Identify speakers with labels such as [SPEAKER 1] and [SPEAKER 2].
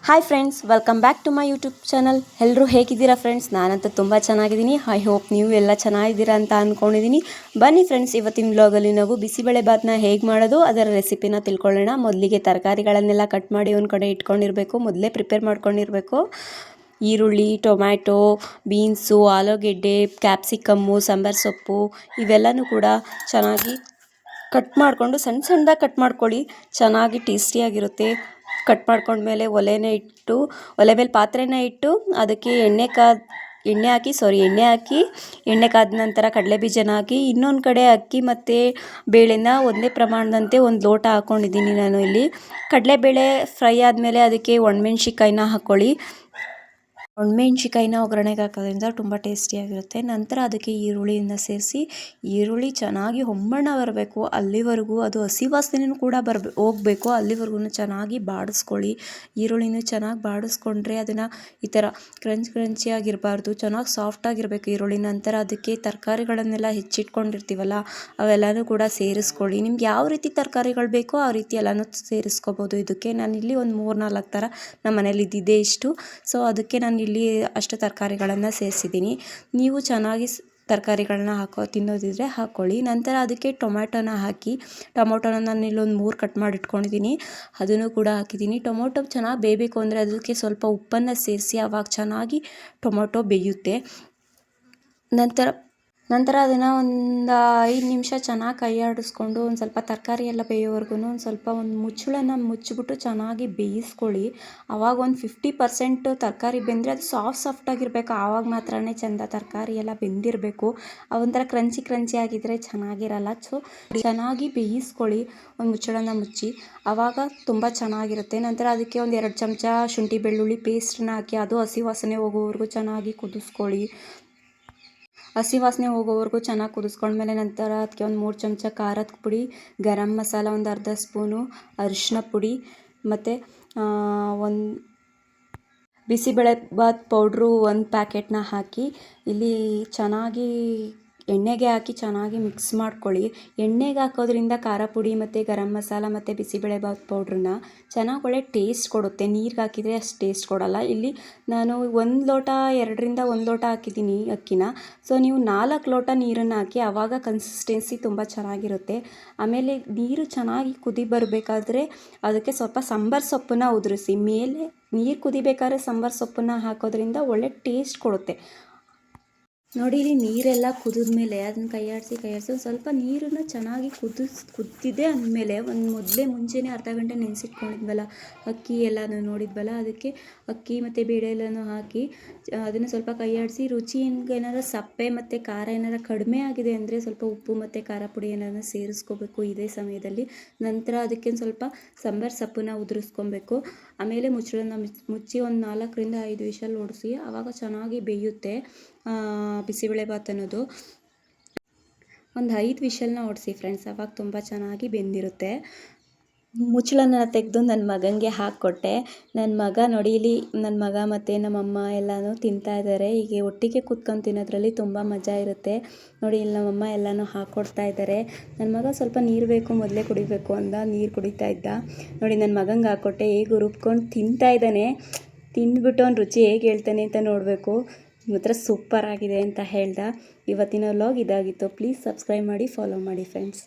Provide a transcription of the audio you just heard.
[SPEAKER 1] Hi friends, welcome back to my YouTube channel. ಎಲ್ಲರೂ ಹೇಗಿದ್ದೀರಾ friends? ನಾನಂತೂ ತುಂಬ ಚೆನ್ನಾಗಿದ್ದೀನಿ. ಐ ಹೋಪ್ ನೀವು ಎಲ್ಲ ಚೆನ್ನಾಗಿದ್ದೀರಾ ಅಂತ ಅಂದ್ಕೊಂಡಿದ್ದೀನಿ. ಬನ್ನಿ ಫ್ರೆಂಡ್ಸ್, ಇವತ್ತಿನ ವ್ಲಾಗಲ್ಲಿ ನಾವು ಬಿಸಿಬೇಳೆ ಬಾತನ್ನ ಹೇಗೆ ಮಾಡೋದು ಅದರ ರೆಸಿಪಿನ ತಿಳ್ಕೊಳ್ಳೋಣ. ಮೊದಲಿಗೆ ತರಕಾರಿಗಳನ್ನೆಲ್ಲ ಕಟ್ ಮಾಡಿ ಒಂದು ಕಡೆ ಇಟ್ಕೊಂಡಿರಬೇಕು, ಮೊದಲೇ ಪ್ರಿಪೇರ್ ಮಾಡ್ಕೊಂಡಿರಬೇಕು. ಈರುಳ್ಳಿ, ಟೊಮ್ಯಾಟೊ, ಬೀನ್ಸು, ಆಲೂಗೆಡ್ಡೆ, ಕ್ಯಾಪ್ಸಿಕಮ್ಮು, ಸಾಂಬಾರು ಸೊಪ್ಪು ಇವೆಲ್ಲನೂ ಕೂಡ ಚೆನ್ನಾಗಿ ಕಟ್ ಮಾಡಿಕೊಂಡು ಸಣ್ಣ ಸಣ್ಣದಾಗಿ ಕಟ್ ಮಾಡ್ಕೊಳ್ಳಿ. ಚೆನ್ನಾಗಿ ಟೇಸ್ಟಿಯಾಗಿರುತ್ತೆ. ಕಟ್ ಮಾಡ್ಕೊಂಡ್ಮೇಲೆ ಒಲೆ ಮೇಲೆ ಪಾತ್ರೆನ ಇಟ್ಟು ಅದಕ್ಕೆ ಎಣ್ಣೆ ಹಾಕಿ ಎಣ್ಣೆ ಕಾದ ನಂತರ ಕಡಲೆ ಬೀಜನ ಹಾಕಿ, ಇನ್ನೊಂದು ಕಡೆ ಅಕ್ಕಿ ಮತ್ತು ಬೇಳೆನ ಒಂದೇ ಪ್ರಮಾಣದಂತೆ ಒಂದು ಲೋಟ ಹಾಕ್ಕೊಂಡಿದ್ದೀನಿ ನಾನು ಇಲ್ಲಿ. ಕಡಲೆಬೇಳೆ ಫ್ರೈ ಆದಮೇಲೆ ಅದಕ್ಕೆ ಒಣಮೆಣ್ಸಿಕಾಯಿನ ಹಾಕ್ಕೊಳ್ಳಿ. ಒಣಮೆಣ್ಸಿಕಾಯಿನ ಒಗ್ಗರಣೆಗೆ ಹಾಕೋದ್ರಿಂದ ತುಂಬ ಟೇಸ್ಟಿಯಾಗಿರುತ್ತೆ. ನಂತರ ಅದಕ್ಕೆ ಈರುಳ್ಳಿಯಿಂದ ಸೇರಿಸಿ, ಈರುಳ್ಳಿ ಚೆನ್ನಾಗಿ ಹೊಂಬಣ್ಣ ಬರಬೇಕು, ಅಲ್ಲಿವರೆಗೂ ಅದು ಹಸಿ ವಾಸನೆಯೂ ಕೂಡ ಹೋಗಬೇಕು, ಅಲ್ಲಿವರೆಗೂ ಚೆನ್ನಾಗಿ ಬಾಡಿಸ್ಕೊಳ್ಳಿ. ಈರುಳ್ಳಿನೂ ಚೆನ್ನಾಗಿ ಬಾಡಿಸ್ಕೊಂಡ್ರೆ ಅದನ್ನು ಈ ಥರ ಕ್ರಂಚಿಯಾಗಿರಬಾರ್ದು, ಚೆನ್ನಾಗಿ ಸಾಫ್ಟಾಗಿರಬೇಕು ಈರುಳ್ಳಿ. ನಂತರ ಅದಕ್ಕೆ ತರಕಾರಿಗಳನ್ನೆಲ್ಲ ಹೆಚ್ಚಿಟ್ಕೊಂಡಿರ್ತೀವಲ್ಲ ಅವೆಲ್ಲನೂ ಕೂಡ ಸೇರಿಸ್ಕೊಳ್ಳಿ. ನಿಮ್ಗೆ ಯಾವ ರೀತಿ ತರಕಾರಿಗಳು ಬೇಕೋ ಆ ರೀತಿ ಎಲ್ಲನೂ ಸೇರಿಸ್ಕೋಬೋದು. ಇದಕ್ಕೆ ನಾನಿಲ್ಲಿ ಒಂದು 3-4 ಥರ ನಮ್ಮ ಮನೇಲಿ ಇದ್ದಿದ್ದೇ ಇಷ್ಟು, ಸೊ ಅದಕ್ಕೆ ನಾನು ಇಲ್ಲಿ ಅಷ್ಟು ತರಕಾರಿಗಳನ್ನು ಸೇರಿಸಿದ್ದೀನಿ. ನೀವು ಚೆನ್ನಾಗಿ ತರಕಾರಿಗಳನ್ನ ತಿನ್ನೋದಿದ್ರೆ ಹಾಕ್ಕೊಳ್ಳಿ. ನಂತರ ಅದಕ್ಕೆ ಟೊಮ್ಯಾಟೋನ ಹಾಕಿ, ಟೊಮೊಟೊನ ನಾನು ಇಲ್ಲೊಂದು 3 ಕಟ್ ಮಾಡಿ ಇಟ್ಕೊಂಡಿದ್ದೀನಿ, ಅದನ್ನು ಕೂಡ ಹಾಕಿದ್ದೀನಿ. ಟೊಮೊಟೊ ಚೆನ್ನಾಗಿ ಬೇಯಬೇಕು ಅಂದರೆ ಅದಕ್ಕೆ ಸ್ವಲ್ಪ ಉಪ್ಪನ್ನು ಸೇರಿಸಿ, ಆವಾಗ ಚೆನ್ನಾಗಿ ಟೊಮೊಟೊ ಬೇಯುತ್ತೆ. ನಂತರ ಅದನ್ನು ಒಂದು 5 ನಿಮಿಷ ಚೆನ್ನಾಗಿ ಕೈ ಆಡಿಸ್ಕೊಂಡು ಒಂದು ಸ್ವಲ್ಪ ತರಕಾರಿ ಎಲ್ಲ ಬೇಯೋವರೆಗೂ ಒಂದು ಮುಚ್ಚಳನ ಮುಚ್ಚಿಬಿಟ್ಟು ಚೆನ್ನಾಗಿ ಬೇಯಿಸ್ಕೊಳ್ಳಿ. ಆವಾಗ ಒಂದು 50% ತರಕಾರಿ ಬೆಂದರೆ ಅದು ಸಾಫ್ಟಾಗಿರಬೇಕು, ಆವಾಗ ಮಾತ್ರನೇ ಚೆಂದ. ತರಕಾರಿ ಎಲ್ಲ ಬೆಂದಿರಬೇಕು, ಒಂಥರ ಕ್ರಂಚಿ ಆಗಿದ್ದರೆ ಚೆನ್ನಾಗಿರಲ್ಲ. ಸೊ ಚೆನ್ನಾಗಿ ಬೇಯಿಸ್ಕೊಳ್ಳಿ ಒಂದು ಮುಚ್ಚಳನ ಮುಚ್ಚಿ, ಆವಾಗ ತುಂಬ ಚೆನ್ನಾಗಿರುತ್ತೆ. ನಂತರ ಅದಕ್ಕೆ ಒಂದು 2 ಚಮಚ ಶುಂಠಿ ಬೆಳ್ಳುಳ್ಳಿ ಪೇಸ್ಟನ್ನ ಹಾಕಿ, ಅದು ಹಸಿ ವಾಸನೆ ಹೋಗೋವರೆಗೂ ಚೆನ್ನಾಗಿ ಕುದಿಸ್ಕೊಳ್ಳಿ. ಹಸಿ ವಾಸನೆ ಹೋಗೋವರೆಗೂ ಚೆನ್ನಾಗಿ ಕುದಿಸ್ಕೊಂಡ್ಮೇಲೆ ನಂತರ ಅದಕ್ಕೆ ಒಂದು 3 ಚಮಚ ಖಾರದ ಪುಡಿ, ಗರಂ ಮಸಾಲ ಒಂದು ಅರ್ಧ ಸ್ಪೂನು, ಅರಿಶಿನ ಪುಡಿ ಮತ್ತು ಒಂದು ಬಿಸಿಬೇಳೆ ಬಾತ್ ಪೌಡ್ರು 1 ಪ್ಯಾಕೆಟ್ನ ಹಾಕಿ ಇಲ್ಲಿ ಚೆನ್ನಾಗಿ ಎಣ್ಣೆಗೆ ಹಾಕಿ ಚೆನ್ನಾಗಿ ಮಿಕ್ಸ್ ಮಾಡ್ಕೊಳ್ಳಿ. ಎಣ್ಣೆಗೆ ಹಾಕೋದ್ರಿಂದ ಖಾರ ಪುಡಿ ಮತ್ತು ಗರಂ ಮಸಾಲ ಮತ್ತು ಬಿಸಿಬೇಳೆ ಬಾತ್ ಪೌಡ್ರನ್ನ ಚೆನ್ನಾಗಿ ಒಳ್ಳೆ ಟೇಸ್ಟ್ ಕೊಡುತ್ತೆ. ನೀರಿಗೆ ಹಾಕಿದರೆ ಅಷ್ಟು ಟೇಸ್ಟ್ ಕೊಡಲ್ಲ. ಇಲ್ಲಿ ನಾನು 1 ಲೋಟ 2ರಿಂದ 1 ಲೋಟ ಹಾಕಿದ್ದೀನಿ ಅಕ್ಕಿನ, ಸೊ ನೀವು 4 ಲೋಟ ನೀರನ್ನು ಹಾಕಿ, ಆವಾಗ ಕನ್ಸಿಸ್ಟೆನ್ಸಿ ತುಂಬ ಚೆನ್ನಾಗಿರುತ್ತೆ. ಆಮೇಲೆ ನೀರು ಚೆನ್ನಾಗಿ ಕುದಿ ಬರಬೇಕಾದ್ರೆ ಅದಕ್ಕೆ ಸ್ವಲ್ಪ ಸಾಂಬಾರು ಸೊಪ್ಪನ್ನ ಉದುರಿಸಿ, ಮೇಲೆ ನೀರು ಕುದಿಬೇಕಾದ್ರೆ ಸಾಂಬಾರು ಸೊಪ್ಪನ್ನ ಹಾಕೋದ್ರಿಂದ ಒಳ್ಳೆ ಟೇಸ್ಟ್ ಕೊಡುತ್ತೆ. ನೋಡಿ, ಇಲ್ಲಿ ನೀರೆಲ್ಲ ಕುದಿದ್ಮೇಲೆ ಅದನ್ನು ಕೈ ಆಡಿಸಿ ಒಂದು ಸ್ವಲ್ಪ ನೀರನ್ನು ಚೆನ್ನಾಗಿ ಕುದ್ದಿದೆ ಅಂದಮೇಲೆ ಮುಂಚೆನೇ ಅರ್ಧ ಗಂಟೆ ನೆನೆಸಿಟ್ಕೊಂಡಿದ್ವಲ್ಲ ಅಕ್ಕಿ ಎಲ್ಲನೂ ನೋಡಿದ್ವಲ್ಲ, ಅದಕ್ಕೆ ಅಕ್ಕಿ ಮತ್ತು ಬೇಳೆ ಎಲ್ಲನೂ ಹಾಕಿ ಅದನ್ನು ಸ್ವಲ್ಪ ಕೈ ಆಡಿಸಿ, ರುಚಿ ಏನಾದ್ರು ಸಪ್ಪೆ ಮತ್ತು ಖಾರ ಏನಾರು ಕಡಿಮೆ ಆಗಿದೆ ಅಂದರೆ ಸ್ವಲ್ಪ ಉಪ್ಪು ಮತ್ತು ಖಾರ ಪುಡಿ ಏನಾದ್ರು ಸೇರಿಸ್ಕೋಬೇಕು ಇದೇ ಸಮಯದಲ್ಲಿ. ನಂತರ ಅದಕ್ಕೆ ಸ್ವಲ್ಪ ಸಾಂಬಾರು ಸೊಪ್ಪನ್ನ ಉದುರಿಸ್ಕೊಬೇಕು. ಆಮೇಲೆ ಮುಚ್ಚಳನ ಮುಚ್ಚಿ ಒಂದು 4ರಿಂದ 5 ವಿಷಲ್ ಹೊಡಿಸಿ, ಆವಾಗ ಚೆನ್ನಾಗಿ ಬೇಯುತ್ತೆ ಬಿಸಿಬೇಳೆ ಬಾತ್ ಅನ್ನೋದು. ಒಂದು 5 ವಿಷಲ್ನ ಹೊಡಿಸಿ ಫ್ರೆಂಡ್ಸ್, ಆವಾಗ ತುಂಬ ಚೆನ್ನಾಗಿ ಬೆಂದಿರುತ್ತೆ. ಮುಚ್ಚಳನ ತೆಗೆದು ನನ್ನ ಮಗನಿಗೆ ಹಾಕ್ಕೊಟ್ಟೆ. ನನ್ನ ಮಗ ನೋಡಿ, ಇಲ್ಲಿ ನನ್ನ ಮಗ ಮತ್ತು ನಮ್ಮಮ್ಮ ಎಲ್ಲನೂ ತಿಂತಾ ಇದ್ದಾರೆ. ಹೀಗೆ ಒಟ್ಟಿಗೆ ಕೂತ್ಕೊಂಡು ತಿನ್ನೋದ್ರಲ್ಲಿ ತುಂಬ ಮಜಾ ಇರುತ್ತೆ. ನೋಡಿ, ಇಲ್ಲಿ ನಮ್ಮಮ್ಮ ಎಲ್ಲನೂ ಹಾಕ್ಕೊಡ್ತಾ ಇದ್ದಾರೆ. ನನ್ನ ಮಗ ಸ್ವಲ್ಪ ನೀರು ಬೇಕು, ಮೊದಲೇ ಕುಡಿಬೇಕು ಅಂದ, ನೀರು ಕುಡಿತಾ ಇದ್ದ. ನೋಡಿ, ನನ್ನ ಮಗಂಗೆ ಹಾಕ್ಕೊಟ್ಟೆ, ಹೇಗೆ ರುಬ್ಕೊಂಡು ತಿಂತಾ ಇದ್ದಾನೆ. ತಿಂದ್ಬಿಟ್ಟು ಅವ್ನು ರುಚಿ ಹೇಗೆ ಹೇಳ್ತಾನೆ ಅಂತ ನೋಡಬೇಕು. ಮಾತ್ರ ಸೂಪರ್ ಆಗಿದೆ ಅಂತ ಹೇಳ್ದ. ಇವತ್ತಿನ ವ್ಲಾಗ್ ಇದಾಗಿತ್ತು. ಪ್ಲೀಸ್ ಸಬ್ಸ್ಕ್ರೈಬ್ ಮಾಡಿ, ಫಾಲೋ ಮಾಡಿ ಫ್ರೆಂಡ್ಸ್.